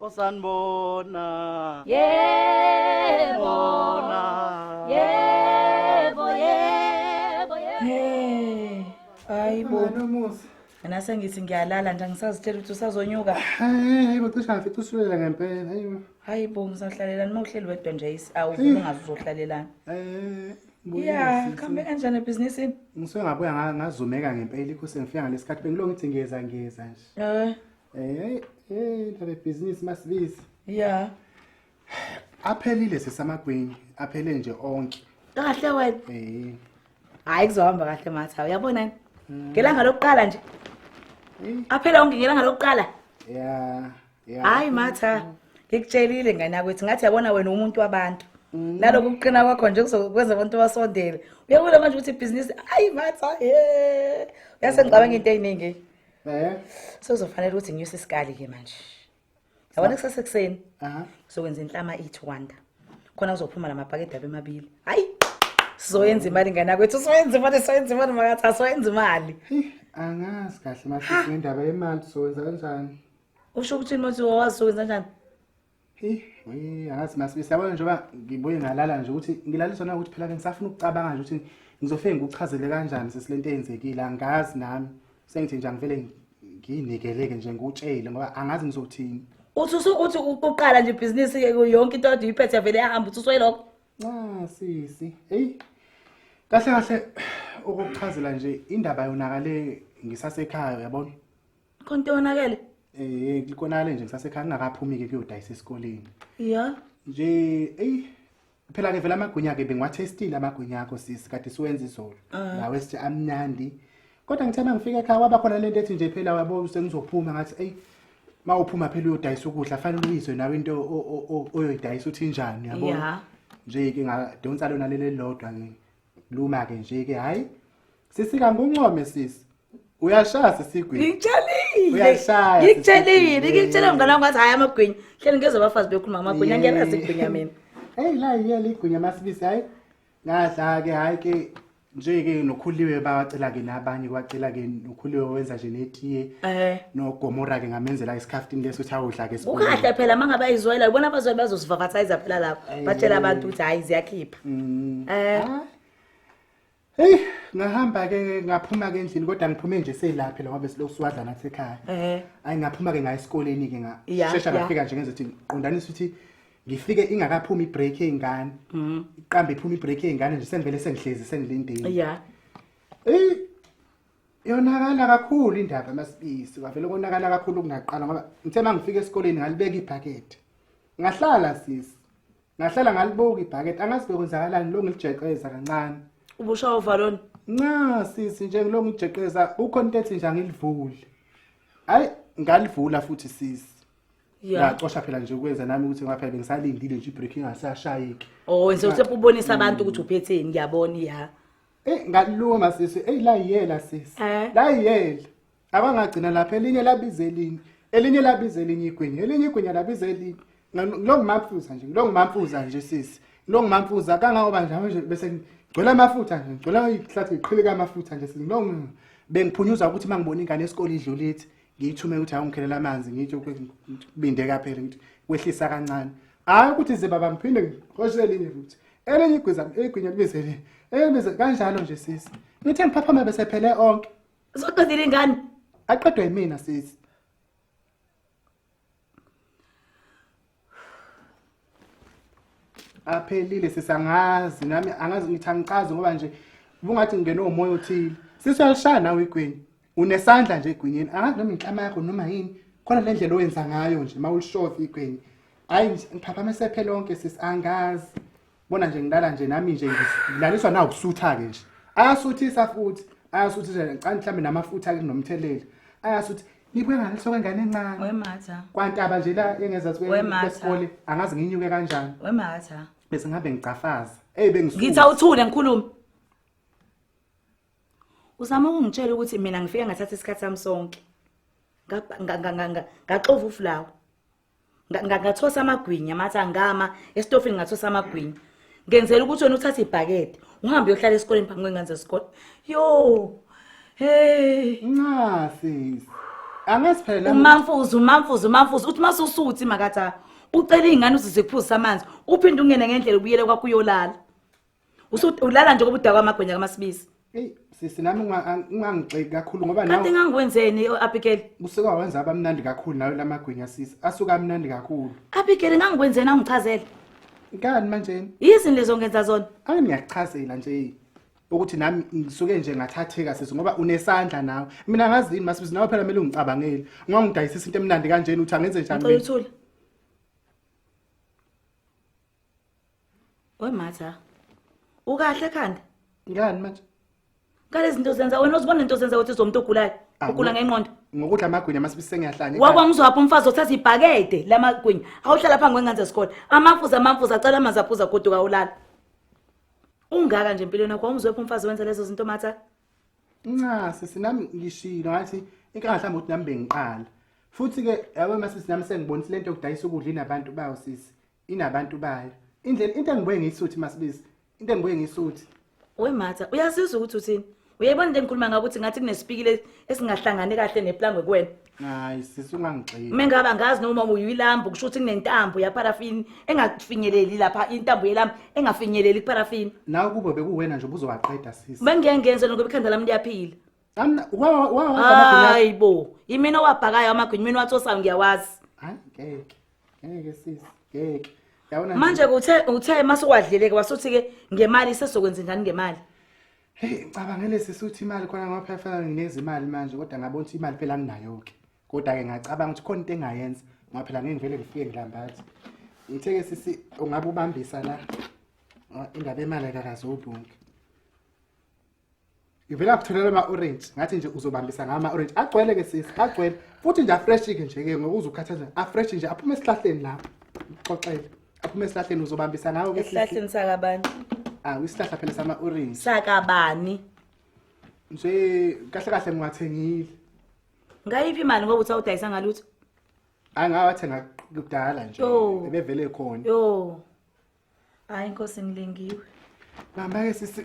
Osanibona. Yebo. Hayibo. Nomusa. Mina sengithi ngiyalala nje ngisazitshela ukuthi usazonyuka. Hayibo cisha mfethu usulele ngempela. Hayibo ngizohlalelana mawuhleli wedwa nje awuvumi ngazi uzohlalelana. Yeah, kambe kanjani ebhizinisini? Ngisuke ngabuya ngazumeka ngempela ikho sengifika ngalesikhathi bengilo ngithi ngiyeza nje. Indaba business masibisi. Yeah. Aphelile sesamagwini, aphele nje onke. Kahle wena. Hayi kuzohamba kahle matha. Uyabona ngelanga lokuqala nje. Aphela onke ngelanga lokuqala. Yeah. Hayi matha. Ngikutshelile ngane yakwethu ngathi yabona wena umuntu wabantu. Naloko ukuqina kwakho nje kuzokwenza abantu basondele. Uyabona manje ukuthi ibhizinisi hayi matha uyasengicabanga into eyiningi. Sokuzofanele ukuthi nginyuse isikali ke manje. Yabona kusesekuseni. Sizokwenza inhlama ethi wanda. Khona kuzophuma lamabhakede abemabili. Hayi. Sizoyenza imali ngane yakwethu. Soyenza imali makatha soyenza imali. Angazi kahle mase ngendaba yemali sowenza kanjani? Usho ukuthi manje wazi sowenza kanjani? Angazi masibisi yabona njengoba ngibuye ngalala nje ukuthi ngilaliswa na ukuthi phela ngisafuna ukucabanga nje ukuthi ngizofike ngikuchazele kanjani sesilento eyenzekile angazi nami sengithi nje ngivele nginikeleke nje ngutshele ngoba angazi ngizothini. Uthi usukuthi uqala nje ibhizinisi yonke into ode uyiphethe yavele yahamba uthi usoyilokho. Sisi. Kahle ukuchazela nje indaba yonakale ngisasekhaya yabona. Konke yonakele? Likonakale nje ngisasekhaya ngakaphumi ke kuyodayisa esikoleni. Yeah. Nje phela ke vela amagwinya ke bengiwathestile amagwinya akho sisi kade siwenza izolo. Nawe sithi amnandi. Kodwa ngithema ngifike ekhaya kwaba khona lento ethi nje phela wabo sengizophuma ngathi mawuphuma phela uyodayisa ukudla fanele uyizwe nawe into oyoyidayisa uthi njani yabona. Yeah. Nje ke ngadonsa lona leli lodwa ngikuluma ke nje ke hayi sisika ngoncome sisi uyashaya sisigwini ngikutshelile uyashaya ngikutshelile mngana ngathi hayi amagwinya hleli ngeze abafazi bekhuluma ngamagwinya ngiyalazi igwinya mina la yele igwinya masibisi hayi ngadla ke hayi ke nje ke nokhuliwe bacela ke nabanye kwacela ke nokhuliwe wenza nje netiye nogomora ke ngamenzela isikhafti leso uthi awudla ke sikhulu ukahle phela mangaba izwela ubona abazwe bazosivavathiza phela lapho batshela abantu ukuthi hayi ziyakhipha ngahamba ke ngaphuma ke endlini kodwa ngiphume nje selapha la ngoba siloku siwadla nathi ekhaya hayi ngaphuma ke ngayi esikoleni ke ngashesha ngafika nje ngezothi qondanisa ukuthi ngifike ingakaphumi ibreak eyingane iqambe iphuma ibreak eyingane nje sengivele sengihlezi sengilindeni yonakala kakhulu indaba masibisi kwavele konakala kakhulu kungaqala ngoba ngithe mangifika esikoleni ngalibeka ibhakede ngahlala sisi ngahlala ngalibuka ibhakede angazi bekwenzakalani lo ngilijeqeza kancane ubushawo valoni sisi nje ngilo ngijeqeza ukhona into ethi nje angilivule hayi ngalivula futhi sisi ngacosha phela nje ukwenza nami ukuthi ngaphela bengisalindile nje ibreak ingasashayiki wenze uthi ubonisa abantu ukuthi uphetheni ngiyabona ngaluma sisi la yela sisi la yela abangagcina lapha elinye labiza elinye igwinya elinye igwinya labiza elinye ngilongimamfuza nje sisi ngilongimamfuza kangaoba nje bese ngicela amafutha nje ngicela ihlathi iqhilika amafutha nje sisi bengiphunyuza ukuthi mangibona ingane esikole idlulithi ngiyithume ukuthi awungikhelela amanzi ngithi kubindeka phela ngithi kwehlisa kancane hayi ukuthi ze baba ngiphinde ngiqoshele elinye futhi elinye igwinya libize ebize kanjalo nje sisi ngithe ngiphaphama bese phele onke uzoqedile ingane aqedwe yimina sisi aphelile sisangazi nami angazi ngithi angicazi ngoba nje ubungathi ngene umoya othile sisiyalishaya nawe igwinya unesandla nje egwinyeni angazi noma inhlama yakho noma yini khona le ndlela owenza ngayo nje mawulishofa igwinya hayi ngiphaphama sephele lonke sisi angazi bona nje ngidala nje nami nje ngilaliswa na ubusutha ke nje ayasuthisa futhi ayasuthisa ngicane mhlambe namafutha ke nomthelele ayasuthi nibuye ngaliso kwengane encane wematha kwantaba nje la engezathi kwesikole angazi nginyuke kanjani wematha bese ngabe ngicafaza bengisuka ngithi awuthule ngikhuluma uzama ukungitshela ukuthi mina ngifike ngathatha isikhathi sami sonke ngaxova ufulawa ngathosa amagwinya matha ngama estofini ngathosa amagwinya ngenzela ukuthi wena uthathe ibhakede uhambe uyohlala esikoleni phambi kwengane zesikole yo sisi Angasiphelele umamfuzi uthi masusuthi makatha ucela ingane uzize kuphuza amanzi uphinde ungene ngendlela ubuyele kwakho uyolala ulala nje ngoba udaka amagwenya kaMasibisi hey sisi nami ungangixeki kakhulu ngoba kanti ngangikwenzeni Abigail usuka wenza abamnandi kakhulu nawe lamagwinya sisi asuka amnandi kakhulu Abigail ngangikwenzeni angichazela ngani manje yizini lezo ngenza zona angiyakuchazela nje ukuthi nami ngisuke nje ngathatheka sisi ngoba unesandla nawe mina ngazini Masibisi nawe phela kumele ungicabangele ngangidayisisa into emnandi kanjeni uthi angenze njani ngicela uthule Matha ukahle ekhanda ngani manje kalezi zinto zenza wena uzibona into zenza ukuthi uzomuntu ogulayo ugula ngengqondo ngokuthi amagwinya Masibisi sengiyahlanya wakwangizwapha umfazi othatha ibhakede lamagwinya awuhlala phansi kwenganze esikole amamfuza acela amanzi aphuza goduka ulala ungaka nje empilweni yakho umzwepha umfazi wenza lezo zinto Matha nca sisi nami ngishilo ngathi inkinga mhlawumbe ukuthi nami bengiqala futhi ke yabo Masibisi nami sengibonisa lento yokudayisa ukudla inabantu bayo sisi inabantu bayo indlela into engibuye ngiyisuthi Masibisi into engibuye ngiyisuthi Matha uyasizwa ukuthi uthini uyayibona into engikhuluma ngabo ukuthi ngathi kunesipikile esingahlangane kahle neplangwe kuwena hayi sisi ungangixeki mengaba ngazi noma uyilambu kusho ukuthi kunentambo yaparafini engafinyeleli lapha intambo yelambu engafinyeleli kuparafini nawe kube bekuwena nje ubuzowaqeda sisi bengiyengenze ngoba ikhanda lami liyaphila hayibo yimina owabhakayo amagwinya mina wathosayo ngiyawazi hayi ngeke sisi ngeke yabona manje uthe masukwadlileke wasuthi ke ngemali sesokwenza njani ngemali hey cabangele sisuthi imali khona ngaphefana ngineza imali manje kodwa ngabona ukuthi imali phela nginayo ke kodwa ke ngacabanga ukuthi khona into engayenza ngoba phela ngivele ngifike ngilambathi ngitheke sisi ungabe ubambisa la indaba emali akazobunke ivela kutholela ama-orange ngathi nje uzobambisa ngama-orange agcwele ke sisi agcwele futhi nje afresh-ke nje ke ngokuze ukhathaza afresh nje aphume esihlahleni lapho uxoxele aphume esihlahleni uzobambisa ngawo ke esihlahleni sakabani isihlahla phela sama-orange sakabani nje kahle kahle ngiwathengile ngayiphi imali ngoba uthi awudayisa ngalutho angawathenga kudala nje bevele khona hayi inkosi ngilingiwe mama-ke sisi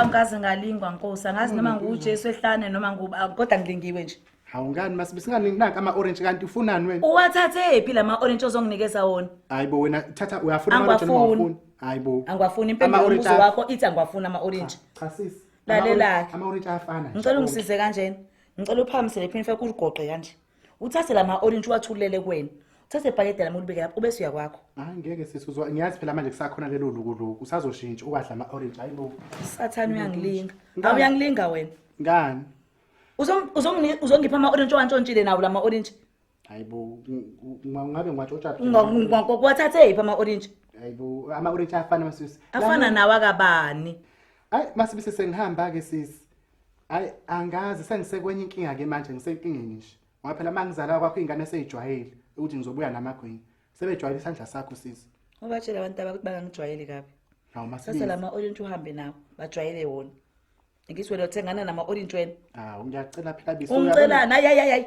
ngaze ngalingwa nkosi angazi noma nguJesu ehlane noma kodwa ngilingiwe nje hawu ngani Masibisi nanka ama-orange kanti ufunani wena uwathathe phi lama-orange ozonginikeza wona hayibo wena thatha uyafuna ama-orange noma awafuni hayibo angiwafuni impendulo umbuzo wakho ithi angiwafuni ama-orange cha sisi lalela ama-orange ayafana ngicela ungisize kanjeni ngicela uphakamisele phini feke uligoqe kanje uthathe lama-orange uwathulele kuwena uthathe ibhakede lami ulibeke lapho ubese uyakwakho hayi ngeke sisi ngiyazi phela manje kusakhona lelo lukuluku usazoshintsha ukadla ama-orange hayibo sathane uyangilinga awuyangilinga wena ngani uzongipha ama-orange owantshontshile nawo lama-orange hayibo ngabe ngiwatshontsha wathathe yiphi ama-orange hayibo ama-orange afana Masibisi afana nawo akabani hayi Masibisi sengihamba-ke sisi hayi angazi sengisekwenye inkinga-ke manje ngisenkingeni nje ngoba phela uma ngizala kwakho iy'ngane esey'jwayele ukuthi ngizobuya namagwinya sebejwayele isandla sakho sisi ubatshela abantu ukuthi bangangijwayeli kabi hawu sase lama-orange uhambe nawo bajwayele wona ngisuke lothengana nama-orange wena hawu ngiyacela phela bisi ungicelani hayi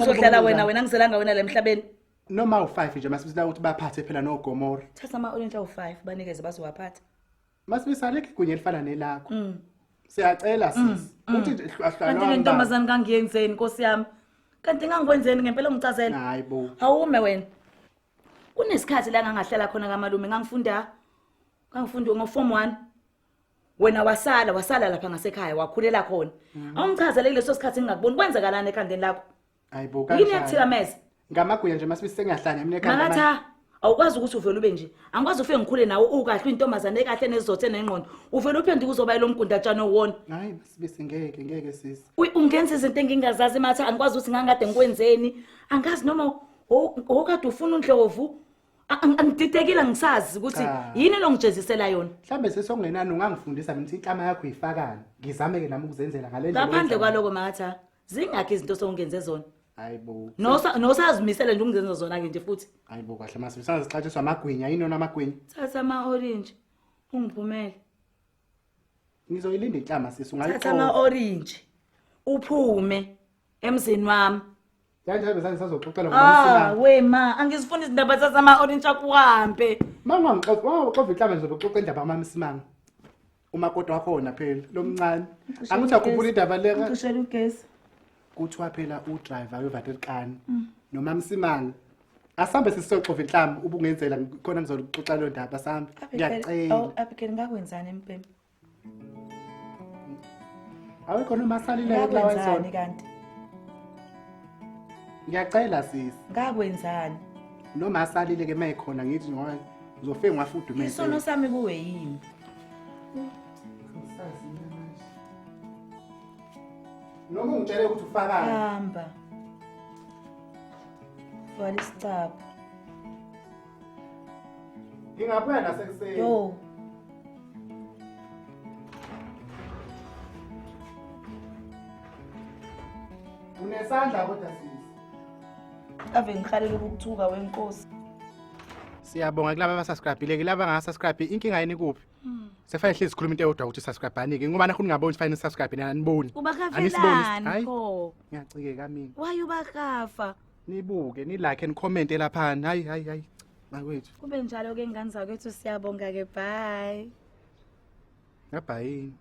uzohlala wena ngizelanga wena la emhlabeni noma u5 nje Masibisi la ukuthi baphathe phela noGomora thatha ama-orange awu5 banikeze bazowaphatha Masibisi alekho igwinya elifana nelakho siyacela sisi uthi nje kanti nentombazane kangiyenzeni nkosi yami kanti ngangikwenzeni ngempela ungichazela hayibo awume wena kunesikhathi la ngangahlela khona kamalume ngangifunda ngo-form 1 wena wasala lapha ngasekhaya wakhulela khona awungichazele leso sikhathi ngingakuboni kwenzakalana ekhandeni lakho hayibo yini yakuthikameza ngamagwinya nje Masibisi sengiyahlanya mina ekhanda ngathi awukwazi ukuthi uvele ube nje angikwazi ufike ngikhule nawe ukahle intombazane ekahle nezizothe nengqondo uvele uphenduke uzoba yilomgundatshana owona hayi Masibisi ngeke sisi ungenza izinto engingazazi Matha angikwazi ukuthi ngangade ngikwenzeni angazi noma okade ufuna undlovu angididekile ngisazi ukuthi yini lo ngijezisela yona mhlambe sesongenani ungangifundisa mina ukuthi inhlama yakho ifakani ngizame-ke nami ukuzenzela ngale ndlela ngaphandle kwaloko Matha zingakho izinto songenze zona hayibo nosazimisele nje ungizenza zona-ke nje futhi hayibo kahle Masibisi sangazixatshiswa amagwinya yini yona amagwinya thatha ama-orange ungiphumele ngizoyilinda inhlama sisi thatha ama-orange uphume emzini wami kanjalo besangisazoxoxela ngomsima wema angizifuni izindaba thatha ama-orange akuhambe mangangixova inhlamba nje zoxoxa indaba kamamisimanga umakoti wakhona phela lo mncane angithi akhumbula indaba leka ngishela ugesi kuthiwa phela udriver wevatirikani noma msimanga asambe sisixoxe inhlambi ubungenzela khona ngizoxoxa lo ndaba sambe ngiyacela Abigail ngakwenzani empembe awekho noma salile kulawa izona ngakwenzani kanti ngiyacela sisi ngakwenzani noma asalile ke mayikhona ngithi ngoba ngizofika ngafudumeza isono sami kuwe yini noma ungitshele ukuthi ufakani hamba vala isicapha ngingabuya nasekuseni yo unesandla kodwa sisi ave ngikhalela ukuthuka wenkosi siyabonga kulabo abasubscribe-ile ke laba abangasubscribe inkinga yini kuphi sefanele hlezi sikhuluma into eyodwa ukuthi subscribe-ani-ke ngoba nakho ningaboni fanele subscribe nina aniboni ubakafelani pho ngiyacikeka mina waye ubakafa nibuke nilike nicommente laphana hayi bakwethu kube njalo ke ngane zakwethu siyabonga ke bye ngabhayini